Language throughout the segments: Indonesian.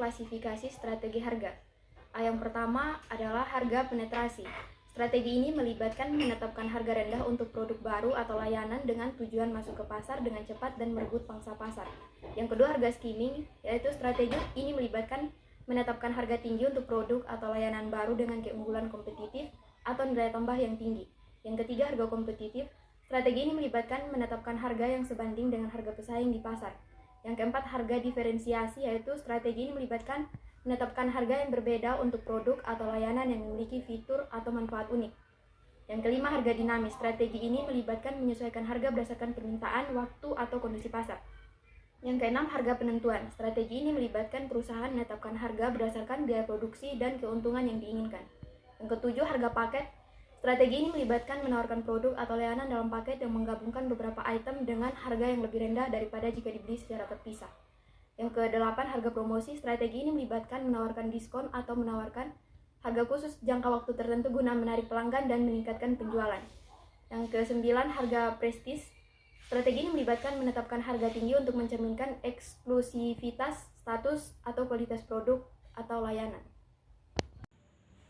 klasifikasi strategi harga. Yang pertama adalah harga penetrasi. Strategi ini melibatkan menetapkan harga rendah untuk produk baru atau layanan dengan tujuan masuk ke pasar dengan cepat dan merebut pangsa pasar. Yang kedua, harga skimming, yaitu strategi ini melibatkan menetapkan harga tinggi untuk produk atau layanan baru dengan keunggulan kompetitif atau nilai tambah yang tinggi. Yang ketiga, harga kompetitif. Strategi ini melibatkan menetapkan harga yang sebanding dengan harga pesaing di pasar. Yang keempat, harga diferensiasi, yaitu strategi ini melibatkan menetapkan harga yang berbeda untuk produk atau layanan yang memiliki fitur atau manfaat unik. Yang kelima, harga dinamis. Strategi ini melibatkan menyesuaikan harga berdasarkan permintaan, waktu, atau kondisi pasar. Yang keenam, harga penentuan. Strategi ini melibatkan perusahaan menetapkan harga berdasarkan biaya produksi dan keuntungan yang diinginkan. Yang ketujuh, harga paket. Strategi ini melibatkan menawarkan produk atau layanan dalam paket yang menggabungkan beberapa item dengan harga yang lebih rendah daripada jika dibeli secara terpisah. Yang kedelapan, harga promosi. Strategi ini melibatkan menawarkan diskon atau menawarkan harga khusus jangka waktu tertentu guna menarik pelanggan dan meningkatkan penjualan. Yang kesembilan, harga prestis. Strategi ini melibatkan menetapkan harga tinggi untuk mencerminkan eksklusivitas, status, atau kualitas produk atau layanan.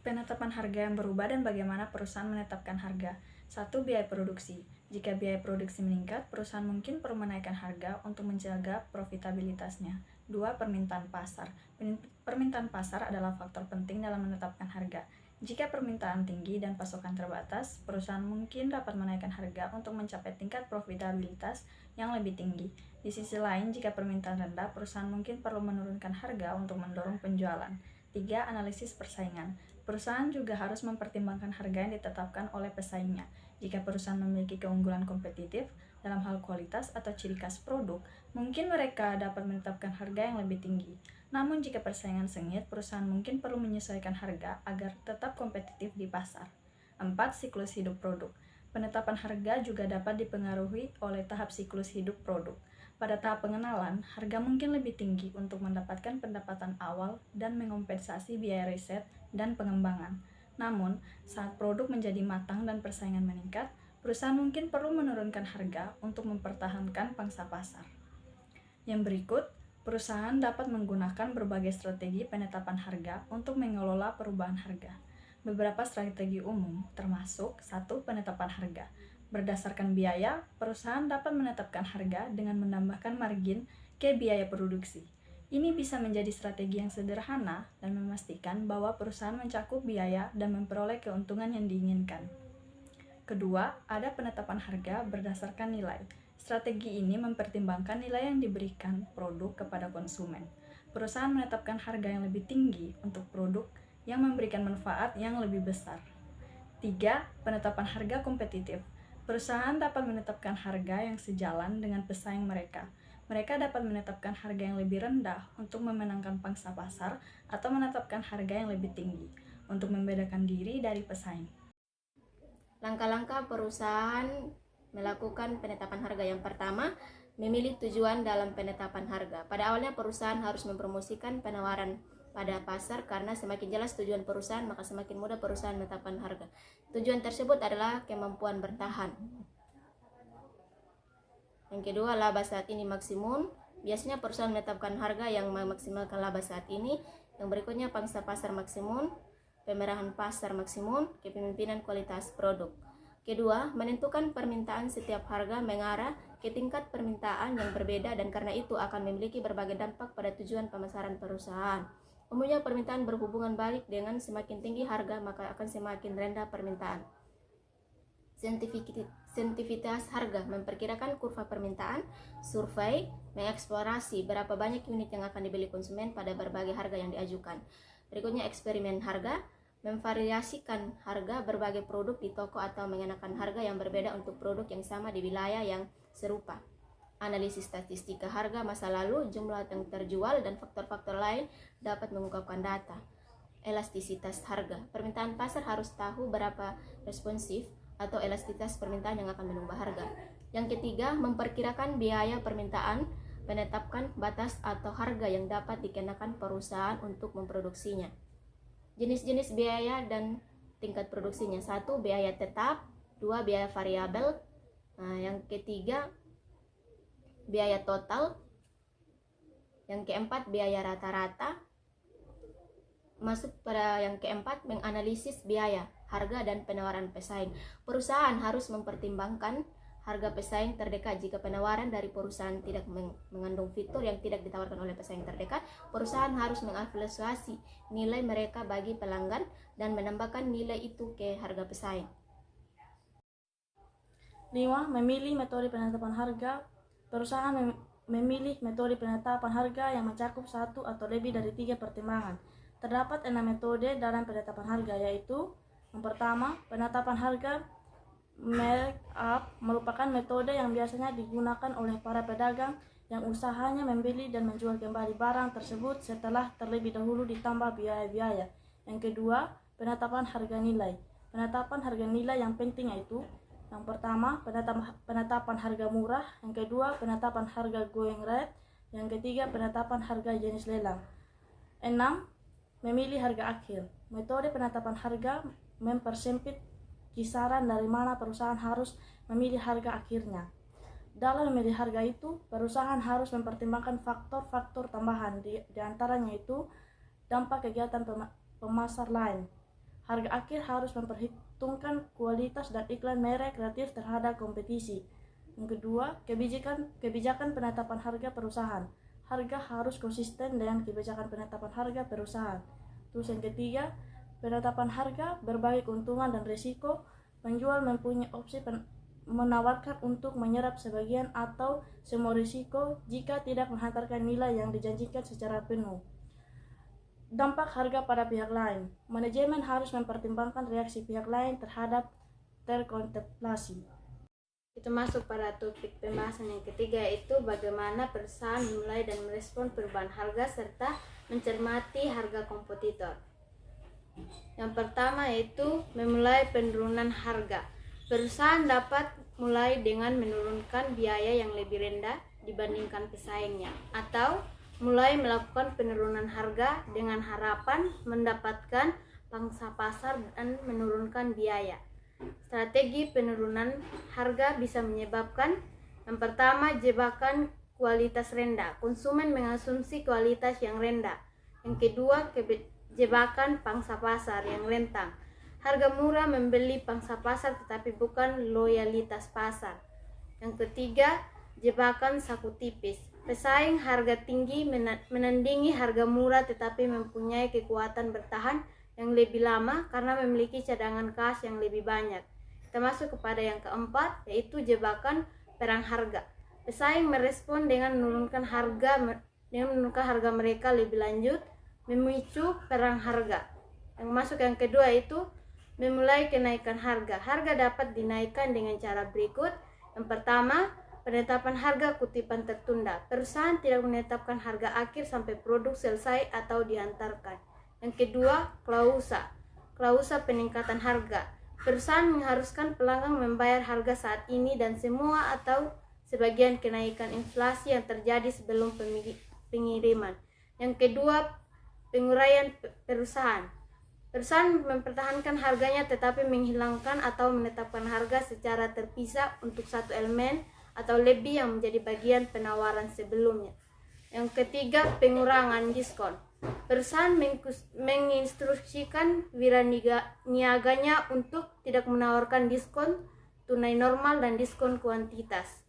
Penetapan harga yang berubah dan bagaimana perusahaan menetapkan harga. 1. Biaya produksi. Jika biaya produksi meningkat, perusahaan mungkin perlu menaikkan harga untuk menjaga profitabilitasnya. 2. Permintaan pasar. Permintaan pasar adalah faktor penting dalam menetapkan harga. Jika permintaan tinggi dan pasokan terbatas, perusahaan mungkin dapat menaikkan harga untuk mencapai tingkat profitabilitas yang lebih tinggi. Di sisi lain, jika permintaan rendah, perusahaan mungkin perlu menurunkan harga untuk mendorong penjualan. 3. Analisis persaingan. Perusahaan juga harus mempertimbangkan harga yang ditetapkan oleh pesaingnya. Jika perusahaan memiliki keunggulan kompetitif dalam hal kualitas atau ciri khas produk, mungkin mereka dapat menetapkan harga yang lebih tinggi. Namun jika persaingan sengit, perusahaan mungkin perlu menyesuaikan harga agar tetap kompetitif di pasar. 4. Siklus hidup produk. Penetapan harga juga dapat dipengaruhi oleh tahap siklus hidup produk. Pada tahap pengenalan, harga mungkin lebih tinggi untuk mendapatkan pendapatan awal dan mengompensasi biaya riset dan pengembangan. Namun, saat produk menjadi matang dan persaingan meningkat, perusahaan mungkin perlu menurunkan harga untuk mempertahankan pangsa pasar. Yang berikut, perusahaan dapat menggunakan berbagai strategi penetapan harga untuk mengelola perubahan harga. Beberapa strategi umum termasuk 1. Penetapan harga. Berdasarkan biaya, perusahaan dapat menetapkan harga dengan menambahkan margin ke biaya produksi. Ini bisa menjadi strategi yang sederhana dan memastikan bahwa perusahaan mencakup biaya dan memperoleh keuntungan yang diinginkan. Kedua, ada penetapan harga berdasarkan nilai. Strategi ini mempertimbangkan nilai yang diberikan produk kepada konsumen. Perusahaan menetapkan harga yang lebih tinggi untuk produk yang memberikan manfaat yang lebih besar. 3. Penetapan harga kompetitif. Perusahaan dapat menetapkan harga yang sejalan dengan pesaing mereka. Mereka dapat menetapkan harga yang lebih rendah untuk memenangkan pangsa pasar atau menetapkan harga yang lebih tinggi untuk membedakan diri dari pesaing. Langkah-langkah perusahaan melakukan penetapan harga. Yang pertama, memilih tujuan dalam penetapan harga. Pada awalnya perusahaan harus mempromosikan penawaran pada pasar karena semakin jelas tujuan perusahaan, maka semakin mudah perusahaan menetapkan harga. Tujuan tersebut adalah kemampuan bertahan. Yang kedua, laba saat ini maksimum. Biasanya perusahaan menetapkan harga yang memaksimalkan laba saat ini. Yang berikutnya, pangsa pasar maksimum, pemerahan pasar maksimum, kepemimpinan kualitas produk. Kedua, menentukan permintaan. Setiap harga mengarah ke tingkat permintaan yang berbeda dan karena itu akan memiliki berbagai dampak pada tujuan pemasaran perusahaan. Umumnya permintaan berhubungan balik dengan semakin tinggi harga maka akan semakin rendah permintaan. Sensitivitas harga memperkirakan kurva permintaan. Survei mengeksplorasi berapa banyak unit yang akan dibeli konsumen pada berbagai harga yang diajukan. Berikutnya eksperimen harga, memvariasikan harga berbagai produk di toko atau mengenakan harga yang berbeda untuk produk yang sama di wilayah yang serupa. Analisis statistika harga masa lalu, jumlah yang terjual, dan faktor-faktor lain dapat mengungkapkan data. Elastisitas harga. Permintaan pasar harus tahu berapa responsif atau elastisitas permintaan yang akan mengubah harga. Yang ketiga, memperkirakan biaya permintaan, menetapkan batas atau harga yang dapat dikenakan perusahaan untuk memproduksinya. Jenis-jenis biaya dan tingkat produksinya. 1. Biaya tetap. 2. Biaya variabel. Yang ketiga, biaya total. Yang keempat, biaya rata-rata. Masuk pada yang keempat, menganalisis biaya, harga, dan penawaran pesaing. Perusahaan harus mempertimbangkan harga pesaing terdekat. Jika penawaran dari perusahaan tidak mengandung fitur yang tidak ditawarkan oleh pesaing terdekat, perusahaan harus mengevaluasi nilai mereka bagi pelanggan dan menambahkan nilai itu ke harga pesaing. 5. Memilih metode penetapan harga. Perusahaan memilih metode penetapan harga yang mencakup satu atau lebih dari 3 pertimbangan. Terdapat 6 metode dalam penetapan harga, yaitu yang pertama, penetapan harga markup merupakan metode yang biasanya digunakan oleh para pedagang yang usahanya membeli dan menjual kembali barang tersebut setelah terlebih dahulu ditambah biaya-biaya. Yang kedua, penetapan harga nilai. Penetapan harga nilai yang penting yaitu yang pertama, penetapan harga murah. Yang kedua, penetapan harga going rate. Yang ketiga, penetapan harga jenis lelang. 6. Memilih harga akhir. Metode penetapan harga mempersempit kisaran dari mana perusahaan harus memilih harga akhirnya. Dalam memilih harga itu, perusahaan harus mempertimbangkan faktor-faktor tambahan, di antaranya itu dampak kegiatan pemasar lain. Harga akhir harus memperhitungkan kualitas dan iklan merek kreatif terhadap kompetisi. Yang kedua, kebijakan penetapan harga perusahaan. Harga harus konsisten dengan kebijakan penetapan harga perusahaan. Terus yang ketiga, penetapan harga berbagai keuntungan dan risiko. Penjual mempunyai opsi menawarkan untuk menyerap sebagian atau semua risiko jika tidak menghantarkan nilai yang dijanjikan secara penuh. Dampak harga pada pihak lain. Manajemen harus mempertimbangkan reaksi pihak lain terhadap terkontemplasi. Itu masuk pada topik pembahasan yang ketiga, yaitu bagaimana perusahaan memulai dan merespon perubahan harga serta mencermati harga kompetitor. Yang pertama yaitu memulai penurunan harga. Perusahaan dapat mulai dengan menurunkan biaya yang lebih rendah dibandingkan pesaingnya, atau mulai melakukan penurunan harga dengan harapan mendapatkan pangsa pasar dan menurunkan biaya. Strategi penurunan harga bisa menyebabkan yang pertama, jebakan kualitas rendah. Konsumen mengasumsi kualitas yang rendah. Yang kedua, jebakan pangsa pasar yang rentang. Harga murah membeli pangsa pasar tetapi bukan loyalitas pasar. Yang ketiga, jebakan saku tipis. Pesaing harga tinggi menandingi harga murah tetapi mempunyai kekuatan bertahan yang lebih lama karena memiliki cadangan kas yang lebih banyak. Kita masuk kepada yang keempat, yaitu jebakan perang harga. Pesaing merespon dengan menurunkan harga mereka lebih lanjut, memicu perang harga. Yang masuk yang kedua itu memulai kenaikan harga. Harga dapat dinaikkan dengan cara berikut. Yang pertama, penetapan harga kutipan tertunda. Perusahaan tidak menetapkan harga akhir sampai produk selesai atau diantarkan. Yang kedua, klausa peningkatan harga. Perusahaan mengharuskan pelanggan membayar harga saat ini dan semua atau sebagian kenaikan inflasi yang terjadi sebelum pengiriman. Yang kedua, penguraian perusahaan. Perusahaan mempertahankan harganya tetapi menghilangkan atau menetapkan harga secara terpisah untuk satu elemen atau lebih yang menjadi bagian penawaran sebelumnya. Yang ketiga, pengurangan diskon. Perusahaan menginstruksikan wiraniaganya untuk tidak menawarkan diskon tunai normal dan diskon kuantitas.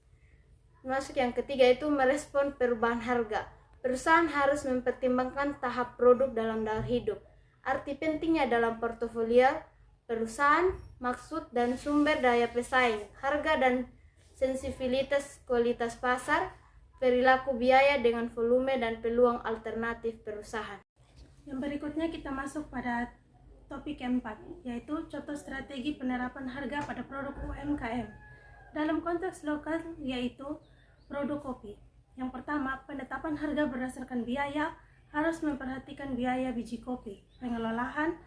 Masuk yang ketiga itu merespon perubahan harga. Perusahaan harus mempertimbangkan tahap produk dalam daftar hidup. Arti pentingnya dalam portofolio perusahaan, maksud dan sumber daya pesaing, harga dan sensibilitas kualitas pasar, perilaku biaya dengan volume dan peluang alternatif perusahaan. Yang berikutnya kita masuk pada topik keempat, yaitu contoh strategi penerapan harga pada produk UMKM. Dalam konteks lokal, yaitu produk kopi. Yang pertama, penetapan harga berdasarkan biaya harus memperhatikan biaya biji kopi, pengelolaan,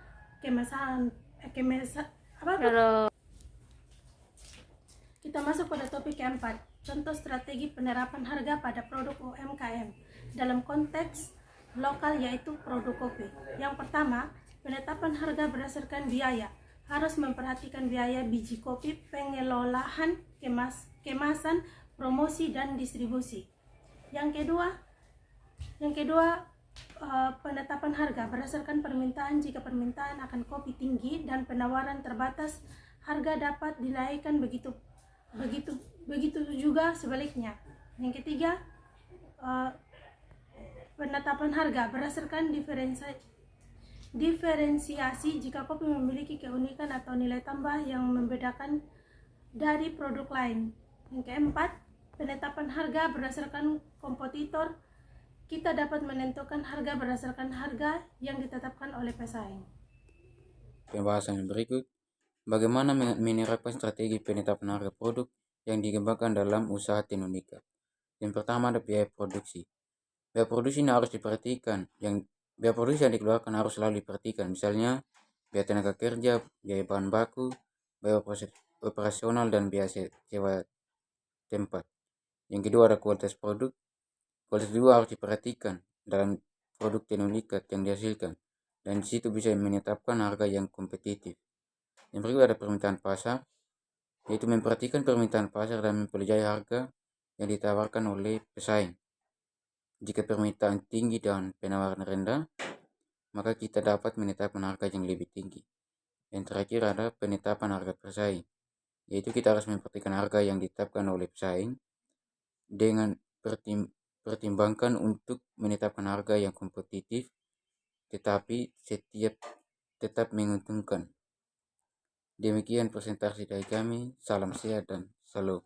Kita masuk pada topik keempat, contoh strategi penerapan harga pada produk UMKM dalam konteks lokal yaitu produk kopi. Yang pertama, penetapan harga berdasarkan biaya harus memperhatikan biaya biji kopi, pengelolaan, kemasan, promosi dan distribusi. Yang kedua, penetapan harga berdasarkan permintaan. Jika permintaan akan kopi tinggi dan penawaran terbatas, harga dapat dinaikkan, begitu juga sebaliknya. Yang ketiga, penetapan harga berdasarkan diferensiasi. Jika kopi memiliki keunikan atau nilai tambah yang membedakan dari produk lain. Yang keempat, penetapan harga berdasarkan kompetitor. Kita dapat menentukan harga berdasarkan harga yang ditetapkan oleh pesaing. Pembahasan yang berikut, bagaimana menerapkan strategi penetapan harga produk yang dikembangkan dalam usaha tenun ikat. Yang pertama ada biaya produksi. Biaya produksi ini harus diperhatikan. Biaya produksi yang dikeluarkan harus selalu diperhatikan. Misalnya, biaya tenaga kerja, biaya bahan baku, biaya operasional, dan biaya sewa tempat. Yang kedua ada kualitas produk. Kualitas juga harus diperhatikan dalam produk tenun ikat yang dihasilkan, dan di situ bisa menetapkan harga yang kompetitif. Yang berikut ada permintaan pasar, yaitu memperhatikan permintaan pasar dan mempelajari harga yang ditawarkan oleh pesaing. Jika permintaan tinggi dan penawaran rendah, maka kita dapat menetapkan harga yang lebih tinggi. Yang terakhir ada penetapan harga bersaing, yaitu kita harus memperhatikan harga yang ditetapkan oleh pesaing dengan pertimbangkan untuk menetapkan harga yang kompetitif tetapi tetap menguntungkan. Demikian presentasi dari kami. Salam sehat dan salam.